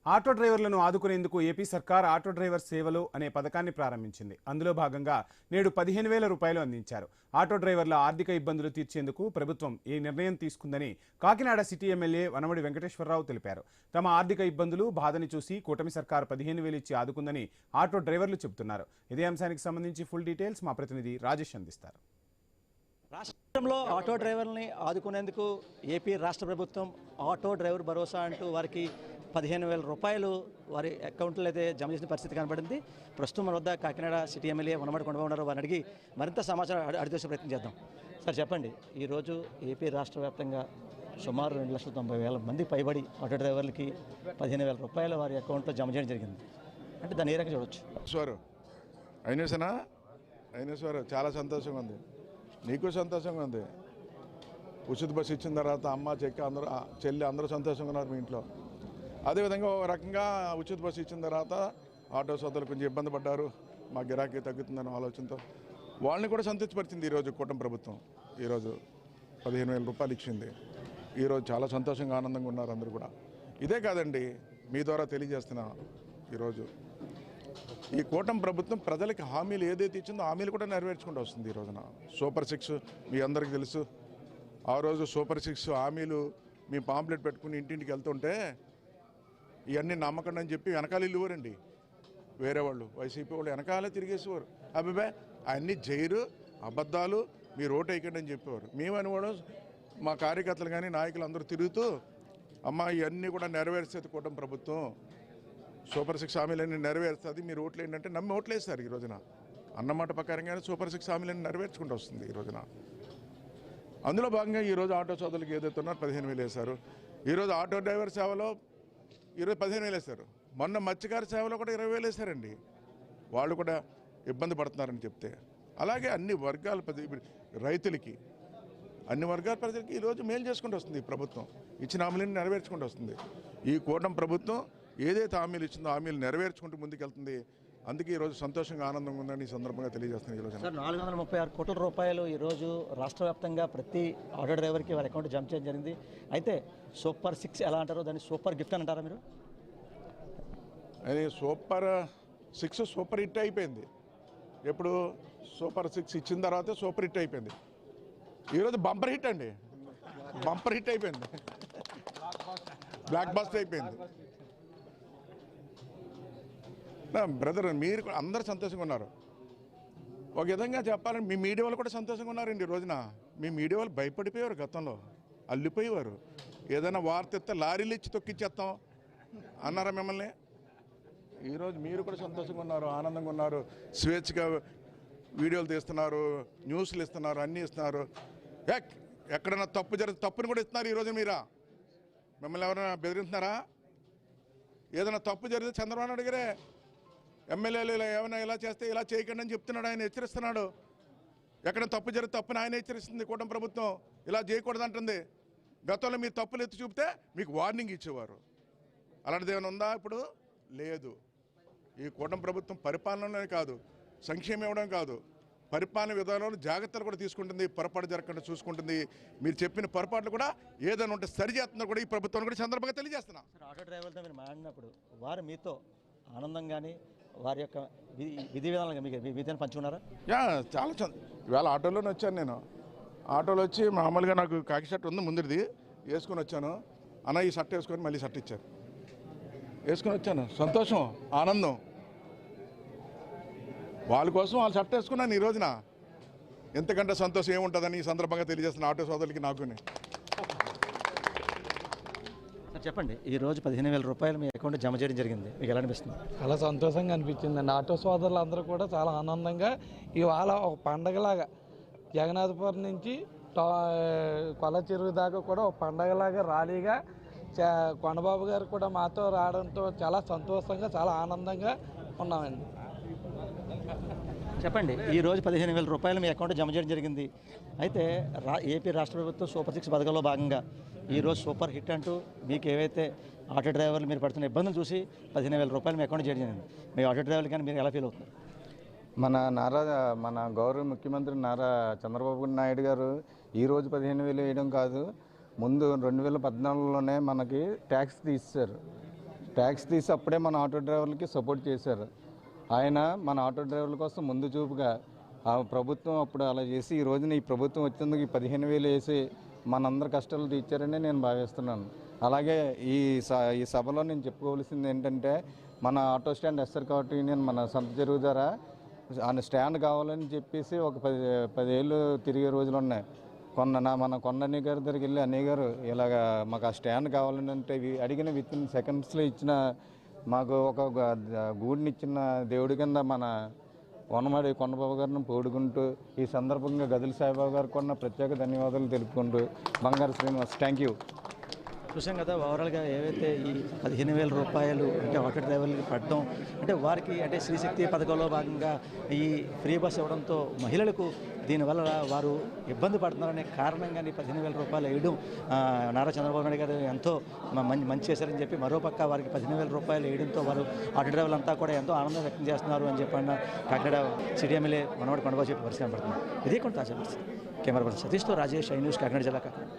Auto డ్రైవర్లను ఆదుకునేందుకు AP సర్కార్ auto driver సేవలు అనే పథకాన్ని ప్రారంభించింది. అందులో భాగంగా నేడు 15,000 రూపాయలు అందించారు. ఆటో డ్రైవర్ల ఆర్థిక ఇబ్బందులు తీర్చేందుకు ప్రభుత్వం ఈ నిర్ణయం తీసుకుందని కాకినాడ సిటీ ఎమ్మెల్యే వనమడి వెంకటేశ్వరరావు తెలిపారు. తమ ఆర్థిక ఇబ్బందులు బాధని చూసి కూటమి సర్కార్ 15,000 ఇచ్చి ఆదుకుందని ఆటో డ్రైవర్లు చెబుతున్నారు. ఇదే అంశానికి సంబంధించి ఫుల్ డీటెయిల్స్ మా ప్రతినిధి రాజేష్ అందిస్తారు. రాష్ట్రంలో ఆటో డ్రైవర్లని ఆదుకునేందుకు ఏపీ రాష్ట్ర ప్రభుత్వం ఆటో డ్రైవర్ భరోసా అంటూ వారికి 15,000 రూపాయలు వారి అకౌంట్లో అయితే జమ చేసిన పరిస్థితి కనబడింది. ప్రస్తుతం మన వద్ద కాకినాడ సిటీ ఎమ్మెల్యే వనమడి కొండబాబు ఉన్నారు. వారిని అడిగి మరింత సమాచారం అడిగేసే ప్రయత్నం చేద్దాం. సార్ చెప్పండి, ఈరోజు ఏపీ రాష్ట్ర వ్యాప్తంగా సుమారు 2,90,000 మంది పైబడి ఆటో డ్రైవర్లకి 15,000 రూపాయలు వారి అకౌంట్లో జమ చేయడం జరిగింది. అంటే దాన్ని ఏ రకంగా చూడవచ్చు? అయినా చాలా సంతోషంగా ఉంది, నీకు సంతోషంగా ఉంది. ఉచిత బస్సు ఇచ్చిన తర్వాత అమ్మ అందరూ చెల్లి అందరూ సంతోషంగా ఉన్నారు మీ ఇంట్లో. అదేవిధంగా ఒక రకంగా ఉచిత బస్సు ఇచ్చిన తర్వాత ఆటో సోదరులు కొంచెం ఇబ్బంది పడ్డారు, మా గిరాకీ తగ్గుతుందన్న ఆలోచనతో వాళ్ళని కూడా సంతృప్తిపరిచింది ఈరోజు కూటమి ప్రభుత్వం. ఈరోజు 15,000 రూపాయలు ఇచ్చింది. ఈరోజు చాలా సంతోషంగా ఆనందంగా ఉన్నారు అందరూ కూడా. ఇదే కాదండి, మీ ద్వారా తెలియజేస్తున్నా, ఈరోజు ఈ కూటమి ప్రభుత్వం ప్రజలకి హామీలు ఏదైతే ఇచ్చిందో హామీలు కూడా నెరవేర్చుకుంటూ వస్తుంది. ఈ రోజున సూపర్ 6 మీ అందరికీ తెలుసు. ఆ రోజు సూపర్ 6 హామీలు మీ పాంప్లెట్ పెట్టుకుని ఇంటింటికి వెళ్తుంటే ఇవన్నీ నమ్మకండి అని చెప్పి వెనకాల ఇల్లువారండి వేరే వాళ్ళు, వైసీపీ వాళ్ళు వెనకాలే తిరిగేసేవారు. అబ్బాయి అన్నీ జైరు అబద్ధాలు, మీరు ఓటు వేయకండి అని చెప్పేవారు. మేమనివాడు మా కార్యకర్తలు కానీ నాయకులు అందరూ తిరుగుతూ అమ్మ ఇవన్నీ కూడా నెరవేర్చేది కూటమి ప్రభుత్వం, సూపర్ 6 హామీలన్నీ నెరవేరుస్తుంది, మీరు ఓట్లు ఏంటంటే నమ్మి ఓట్లు వేస్తారు. ఈ రోజున అన్నమాట ప్రకారంగానే సూపర్ 6 హామీలన్నీ నెరవేర్చుకుంటూ వస్తుంది. ఈ రోజున అందులో భాగంగా ఈరోజు ఆటో సోదరులకు ఏదైతే ఉన్నారో 15,000 వేశారు. ఈరోజు ఆటో డ్రైవర్ సేవలో ఈరోజు 15,000 వేశారు. మొన్న మత్స్యకార సేవలో కూడా 20,000 వేశారండి. వాళ్ళు కూడా ఇబ్బంది పడుతున్నారని చెప్తే, అలాగే అన్ని వర్గాల రైతులకి అన్ని వర్గాల ప్రజలకి ఈరోజు మేలు చేసుకుంటూ వస్తుంది ఈ ప్రభుత్వం. ఇచ్చిన హామీలను నెరవేర్చుకుంటూ వస్తుంది. ఈ కూటమి ప్రభుత్వం ఏదైతే హామీలు ఇచ్చిందో హామీలు నెరవేర్చుకుంటూ ముందుకెళ్తుంది. అందుకే ఈరోజు సంతోషంగా ఆనందంగా ఉందని ఈ సందర్భంగా తెలియజేస్తున్నాను. ఈరోజు సార్ 436 కోట్ల రూపాయలు ఈరోజు రాష్ట్ర వ్యాప్తంగా ప్రతి ఆటో డ్రైవర్కి వారి అకౌంట్ జమ చేయడం జరిగింది. అయితే సూపర్ 6 ఎలా అంటారో దాన్ని సూపర్ గిఫ్ట్ అని అంటారా మీరు? అది సూపర్ 6 సూపర్ హిట్ అయిపోయింది. ఎప్పుడు సూపర్ 6 ఇచ్చిన తర్వాత సూపర్ హిట్ అయిపోయింది. ఈరోజు బంపర్ హిట్ అండి, బంపర్ హిట్ అయిపోయింది, బ్లాక్ బాస్టర్ అయిపోయింది. బ్రదర్ మీరు అందరూ సంతోషంగా ఉన్నారు. ఒక విధంగా చెప్పాలంటే మీ మీడియా వాళ్ళు కూడా సంతోషంగా ఉన్నారండి. ఈ రోజున మీ మీడియా వాళ్ళు భయపడిపోయారు, గతంలో అల్లిపోయేవారు. ఏదైనా వార్త ఇస్తే లారీలు ఇచ్చి తొక్కిచ్చేస్తాం అన్నారా మిమ్మల్ని? ఈరోజు మీరు కూడా సంతోషంగా ఉన్నారు, ఆనందంగా ఉన్నారు, స్వేచ్ఛగా వీడియోలు తీస్తున్నారు, న్యూస్లు ఇస్తున్నారు, అన్నీ ఇస్తున్నారు. ఎక్కడైనా తప్పు జరిగితే తప్పుని కూడా ఇస్తున్నారు. ఈరోజు మీరా మిమ్మల్ని ఎవరైనా బెదిరిస్తున్నారా? ఏదైనా తప్పు జరిగితే చంద్రబాబు నాయుడు గారే ఎమ్మెల్యేలు ఏమైనా ఇలా చేస్తే ఇలా చేయకండి అని చెప్తున్నాడు, ఆయన హెచ్చరిస్తున్నాడు. ఎక్కడ తప్పు జరిగితే తప్పుని ఆయన హెచ్చరిస్తుంది కూటమి ప్రభుత్వం, ఇలా చేయకూడదు అంటుంది. గతంలో మీరు తప్పులు ఎత్తి చూపితే మీకు వార్నింగ్ ఇచ్చేవారు. అలాంటిది ఏమైనా ఉందా? ఇప్పుడు లేదు. ఈ కూటమి ప్రభుత్వం పరిపాలనలోనే కాదు, సంక్షేమం ఇవ్వడం కాదు, పరిపాలన విధానంలో జాగ్రత్తలు కూడా తీసుకుంటుంది, పొరపాటు జరగకుండా చూసుకుంటుంది. మీరు చెప్పిన పొరపాట్లు కూడా ఏదైనా ఉంటే సరి చేస్తున్నా కూడా ఈ ప్రభుత్వాన్ని కూడా సందర్భంగా తెలియజేస్తున్నా. ఆటో డ్రైవర్తో మీరు మాట్లాడినప్పుడు వారు మీతో ఆనందంగానే వారి యొక్క విధి విధానాలు మీకు విధానం పంచుకున్నారా? చాలా ఇవాళ ఆటోలోనే వచ్చాను నేను. ఆటోలో వచ్చి మామూలుగా నాకు కాకి షర్ట్ ఉంది ముందుది, వేసుకొని వచ్చాను. అన్న ఈ షర్ట్ వేసుకొని మళ్ళీ షర్ట్ ఇచ్చారు, వేసుకొని వచ్చాను. సంతోషం, ఆనందం. వాళ్ళ కోసం వాళ్ళు షర్ట్ వేసుకున్నాను. ఈ రోజున ఎంతకంటే సంతోషం ఏముంటుందని ఈ సందర్భంగా తెలియజేస్తున్న ఆటో సోదరులకి నాకుని. చెప్పండి, ఈరోజు 15,000 రూపాయలు మీ అకౌంట్ జమ చేయడం జరిగింది, మీకు ఎలా అనిపిస్తుంది? చాలా సంతోషంగా అనిపించిందండి. ఆటో సోదరులు అందరూ కూడా చాలా ఆనందంగా ఇవాళ ఒక పండగలాగా జగన్నాథపురం నుంచి కొల చెరువు దాకా కూడా ఒక పండగలాగా ర్యాలీగా కొండబాబు గారు కూడా మాతో రావడంతో చాలా సంతోషంగా చాలా ఆనందంగా ఉన్నామండి. చెప్పండి, ఈరోజు 15,000 రూపాయలు మీ అకౌంట్ జమ చేయడం జరిగింది. అయితే ఏపీ రాష్ట్ర ప్రభుత్వం సూపర్ 6 పథకంలో భాగంగా ఈరోజు సూపర్ హిట్ అంటూ మీకు ఏవైతే ఆటో డ్రైవర్లు మీరు పడుతున్న ఇబ్బందులు చూసి 15,000 రూపాయలు మీ అకౌంట్ చేయడం జరిగింది. మీ ఆటో డ్రైవర్లు కానీ మీరు ఎలా ఫీల్ అవుతున్నారు? మన గౌరవ ముఖ్యమంత్రి నారా చంద్రబాబు నాయుడు గారు ఈరోజు 15,000 వేయడం కాదు, ముందు 2014లోనే మనకి ట్యాక్స్ తీశారు. ట్యాక్స్ తీసి అప్పుడే మన ఆటో డ్రైవర్లకి సపోర్ట్ చేశారు. ఆయన మన ఆటో డ్రైవర్ల కోసం ముందు చూపుగా ఆ ప్రభుత్వం అప్పుడు అలా చేసి ఈ రోజున ఈ ప్రభుత్వం వచ్చేందుకు ఈ 15,000 వేసి మనందరి కష్టాలు తీర్చారని నేను భావిస్తున్నాను. అలాగే ఈ సభలో నేను చెప్పుకోవాల్సింది ఏంటంటే మన ఆటో స్టాండ్ ఎస్ఆర్ కార్ట్ యూనియన్ మన సంత చెరువు ద్వారా ఆయన స్టాండ్ కావాలని చెప్పేసి ఒక 10 ఏళ్ళు తిరిగే రోజులు ఉన్నాయి. మన కొండ అన్నయ్య గారి దగ్గరికి వెళ్ళి అన్నయ్య గారు ఇలాగ మాకు ఆ స్టాండ్ కావాలని అంటే అడిగిన విత్ ఇన్ సెకండ్స్లో ఇచ్చిన మాకు ఒక గూడిని ఇచ్చిన దేవుడి కింద మన వనమాడి కొండబాబు గారిని పోడుకుంటూ ఈ సందర్భంగా గదిలి సాయిబాబు గారికి కూడా ప్రత్యేక ధన్యవాదాలు తెలుపుకుంటూ బంగారు శ్రీనివాస్ థ్యాంక్ యూ. చూసాం కదా ఓవరాల్గా ఏవైతే ఈ 15,000 రూపాయలు అంటే ఆటో డ్రైవర్లకి పడడం అంటే వారికి అంటే శ్రీశక్తి పథకంలో భాగంగా ఈ ఫ్రీ బస్ ఇవ్వడంతో మహిళలకు దీనివల్ల వారు ఇబ్బంది పడుతున్నారనే కారణంగా 15,000 రూపాయలు వేయడం నారా చంద్రబాబు నాయుడు గారు ఎంతో మంచి చేశారని చెప్పి మరోపక్క వారికి 15,000 రూపాయలు వేయడంతో వారు ఆటో డ్రైవర్లు అంతా కూడా ఎంతో ఆనందం వ్యక్తం చేస్తున్నారు అని చెప్పిన కాకినాడ సిటీ ఎమ్మెల్యే మనవాడి కొండబాబు చెప్పి పరిస్థితి పడుతున్నారు. ఇదే కొంత తాజా పరిస్థితి. కెమెరా పర్సన్ సతీష్తో రాజేష్, ఐ న్యూస్, కాకినాడ జిల్లా కాకినాడ.